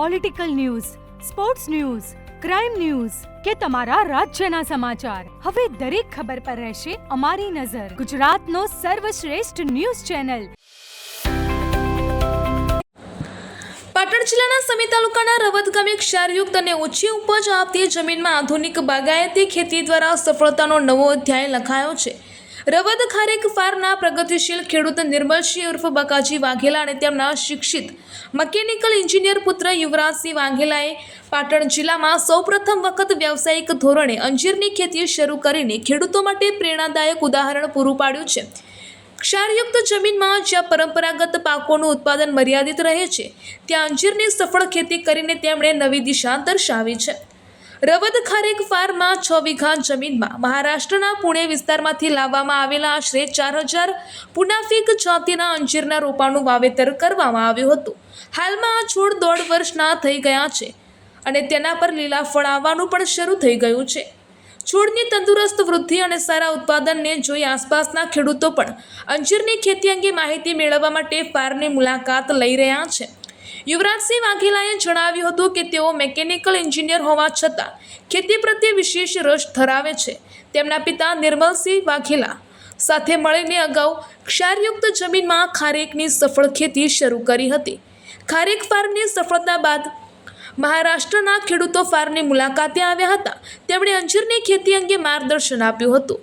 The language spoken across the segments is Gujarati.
Political news, sports news, crime news કે તમારા રાજ્યના સમાચાર, હવે દરેક ખબર પર રહેશે અમારી નજર. ગુજરાતનો સર્વશ્રેષ્ઠ ન્યૂઝ ચેનલ. પાટણ જિલ્લાના સમી તાલુકાના રવદ ગામે ક્ષારયુક્ત અને ઓછી ઉપજ આપતી જમીનમાં આધુનિક બાગાયતી ખેતી દ્વારા સફળતાનો નવો અધ્યાય લખાયો છે. રવદ ખારેક ફાર્મના પ્રગતિશીલ ખેડૂત નિર્મલસિંહ ઉર્ફ બકાજી વાઘેલા અને તેમના શિક્ષિત મિકેનિકલ એન્જિનિયર પુત્ર યુવરાજસિંહ વાઘેલાએ પાટણ જિલ્લામાં સૌપ્રથમ વખત વ્યવસાયિક ધોરણે અંજીરની ખેતી શરૂ કરીને ખેડૂતો માટે પ્રેરણાદાયક ઉદાહરણ પૂરું પાડ્યું છે. ક્ષારયુક્ત જમીનમાં જ્યાં પરંપરાગત પાકોનું ઉત્પાદન મર્યાદિત રહે છે, ત્યાં અંજીરની સફળ ખેતી કરીને તેમણે નવી દિશા દર્શાવી છે. રવદ ખારેક ફાર્મમાં 6 વીઘા જમીનમાં મહારાષ્ટ્રના પુણે વિસ્તારમાંથી લાવવામાં આવેલા આશરે 4000 પુનાફિક જાતિના અંજીરના રોપાનું વાવેતર કરવામાં આવ્યું હતું. હાલમાં આ છોડ 1.5 વર્ષના થઈ ગયા છે અને તેના પર લીલા ફળ આવવાનું પણ શરૂ થઈ ગયું છે. છોડની તંદુરસ્ત વૃદ્ધિ અને સારા ઉત્પાદનને જોઈ આસપાસના ખેડૂતો પણ અંજીરની ખેતી અંગે માહિતી મેળવવા માટે ફાર્મની મુલાકાત લઈ રહ્યા છે. યુવરાજસિંહ વાઘેલાએ જણાવ્યું હતું કે તેઓ મિકેનિકલ એન્જિનિયર હોવા છતાં ખેતી પ્રત્યે વિશેષ રસ ધરાવે છે. તેમના પિતા નિર્મલસિંહ વાઘેલા સાથે મળીને અગાઉ ક્ષારયુક્ત જમીનમાં ખારેકની સફળ ખેતી શરૂ કરી હતી. ખારેક ફાર્મની સફળતા બાદ મહારાષ્ટ્રના ખેડૂતો ફાર્મની મુલાકાતે આવ્યા હતા. તેમણે અંજીરની ખેતી અંગે માર્ગદર્શન આપ્યું હતું.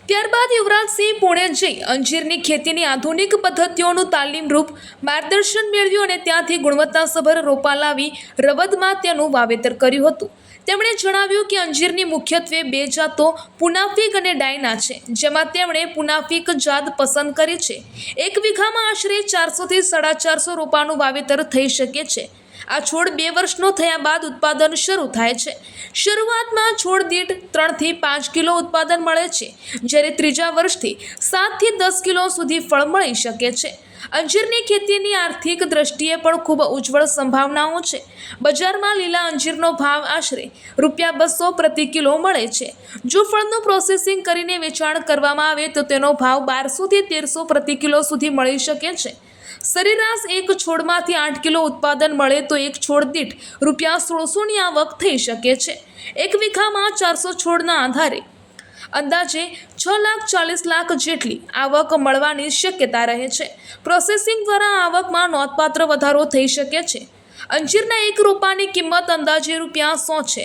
ત્યારબાદ યુવરાજસિંહ પુણે જઈ અંજીરની ખેતીની આધુનિક પદ્ધતિઓનું તાલીમરૂપ માર્ગદર્શન મેળવ્યું અને ત્યાંથી ગુણવત્તાસભર રોપા લાવી રવદમાં તેનું વાવેતર કર્યું હતું. તેમણે જણાવ્યું કે અંજીરની મુખ્યત્વે 2 જાતો પુનાફિક અને ડાયના છે, જેમાં તેમણે પુનાફિક જાત પસંદ કરી છે. 1 વીઘામાં આશરે 400 થી 450 રોપાનું વાવેતર થઈ શકે છે. આ છોડ 2 વર્ષનો થયા બાદ ઉત્પાદન શરૂ થાય છે. શરૂઆતમાં છોડ દીઠ 3 થી 5 કિલો ઉત્પાદન મળે છે, જ્યારે ત્રીજા વર્ષથી 7 થી 10 કિલો સુધી ફળ મળી શકે છે. અંજીરની ખેતીની આર્થિક દ્રષ્ટિએ પણ ખૂબ ઉજ્જવળ સંભાવનાઓ છે. બજારમાં લીલા અંજીરનો ભાવ આશરે ₹200 પ્રતિ કિલો મળે છે. જો ફળનું પ્રોસેસિંગ કરીને વેચાણ કરવામાં આવે તો તેનો ભાવ 1200 થી 1300 પ્રતિ કિલો સુધી મળી શકે છે. સરેરાશ એક છોડમાંથી 8 કિલો ઉત્પાદન મળે તો એક છોડ દીઠ ₹1600ની આવક થઈ શકે છે. 1 વીઘામાં 400 છોડના આધારે અંદાજે 6,40,00,000 જેટલી આવક મળવાની શક્યતા રહે છે. પ્રોસેસિંગ દ્વારા આવકમાં નોંધપાત્ર વધારો થઈ શકે છે. અંજીરના એક રોપાની કિંમત અંદાજે ₹100 છે.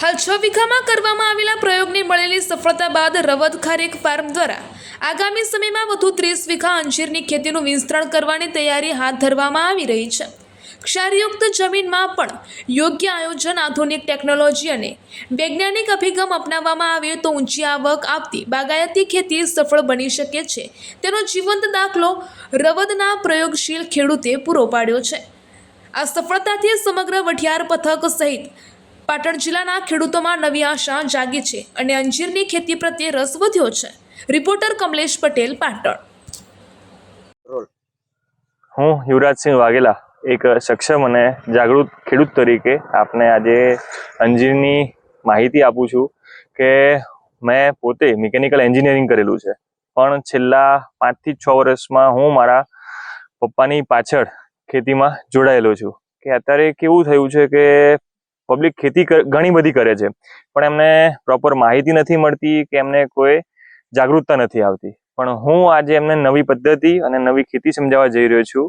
હાલ 6 વીઘામાં કરવામાં આવેલા પ્રયોગની મળેલી સફળતા બાદ રવદ ખારેક ફાર્મ દ્વારા આગામી સમયમાં વધુ 30 વીઘા અંજીરની ખેતીનું વિસ્તરણ કરવાની તૈયારી હાથ ધરવામાં આવી રહી છે. ક્ષારયુક્ત જમીનમાં પણ યોગ્ય આયોજન, આધુનિક ટેકનોલોજી અને વૈજ્ઞાનિક અભિગમ અપનાવવામાં આવે તો ઊંચી આવક આપતી બાગાયતી ખેતી સફળ બની શકે છે. તેનો જીવંત દાખલો રવદના પ્રયોગશીલ ખેડૂતે પૂરો પાડ્યો છે. આ સફળતાથી સમગ્ર વઢિયાર પથક સહિત પાટણ જિલ્લાના ખેડૂતોમાં નવી આશા જાગી છે અને અંજીરની ખેતી પ્રત્યે રસ વધ્યો છે. રિપોર્ટર કમલેશ પટેલ, પાટણ. હું યુવરાજસિંહ વાઘેલા, એક સક્ષમ અને જાગૃત ખેડૂત તરીકે આપને આજે અંજીરની માહિતી આપું છું કે મેં પોતે મિકેનિકલ એન્જિનિયરિંગ કરેલું છે, પણ છેલ્લા 5 થી 6 વર્ષમાં હું મારા પપ્પાની પાછળ ખેતીમાં જોડાયેલો છું. કે અત્યારે કેવું થયું છે કે પબ્લિક ખેતી ઘણી બધી કરે છે, પણ એમને પ્રોપર માહિતી નથી મળતી કે એમને કોઈ જાગૃતતા નથી આવતી. પણ હું આજે એમને નવી પદ્ધતિ અને નવી ખેતી સમજાવવા જઈ રહ્યો છું.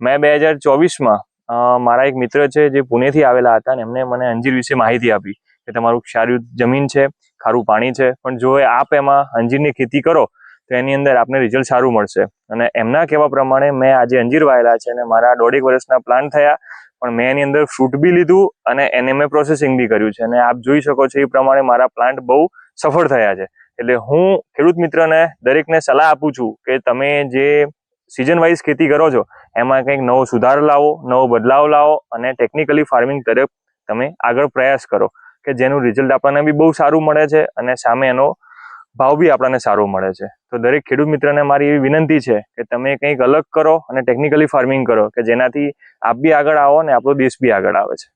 મેં 2024માં મારા એક મિત્ર છે જે પુણેથી આવેલા હતા અને એમને મને અંજીર વિશે માહિતી આપી કે તમારું ક્ષારયુક્ત જમીન છે, ખારું પાણી છે, પણ જો આપ એમાં અંજીરની ખેતી કરો તો એની અંદર આપને રિઝલ્ટ સારું મળશે. અને એમના કહેવા પ્રમાણે મેં આજે અંજીર વાયેલા છે અને મારા 1.5 વર્ષના પ્લાન્ટ થયા, પણ મેં એની અંદર ફ્રૂટ બી લીધું અને એને મેં પ્રોસેસિંગ બી કર્યું છે. અને આપ જોઈ શકો છો એ પ્રમાણે મારા પ્લાન્ટ બહુ સફળ થયા છે. એટલે હું ખેડૂત મિત્રને દરેકને સલાહ આપું છું કે તમે જે સિઝન વાઇઝ ખેતી કરો છો એમાં કંઈક નવો સુધાર લાવો, નવો બદલાવ લાવો અને ટેકનિકલી ફાર્મિંગ તરફ તમે આગળ પ્રયાસ કરો કે જેનું રિઝલ્ટ આપણને બી બહુ સારું મળે છે અને સામે એનો ભાવ બી આપણને સારો મળે છે. તો દરેક ખેડૂત મિત્રને મારી એવી વિનંતી છે કે તમે કંઈક અલગ કરો અને ટેકનિકલી ફાર્મિંગ કરો કે જેનાથી આપ બી આગળ આવો અને આપણો દેશ બી આગળ આવે છે.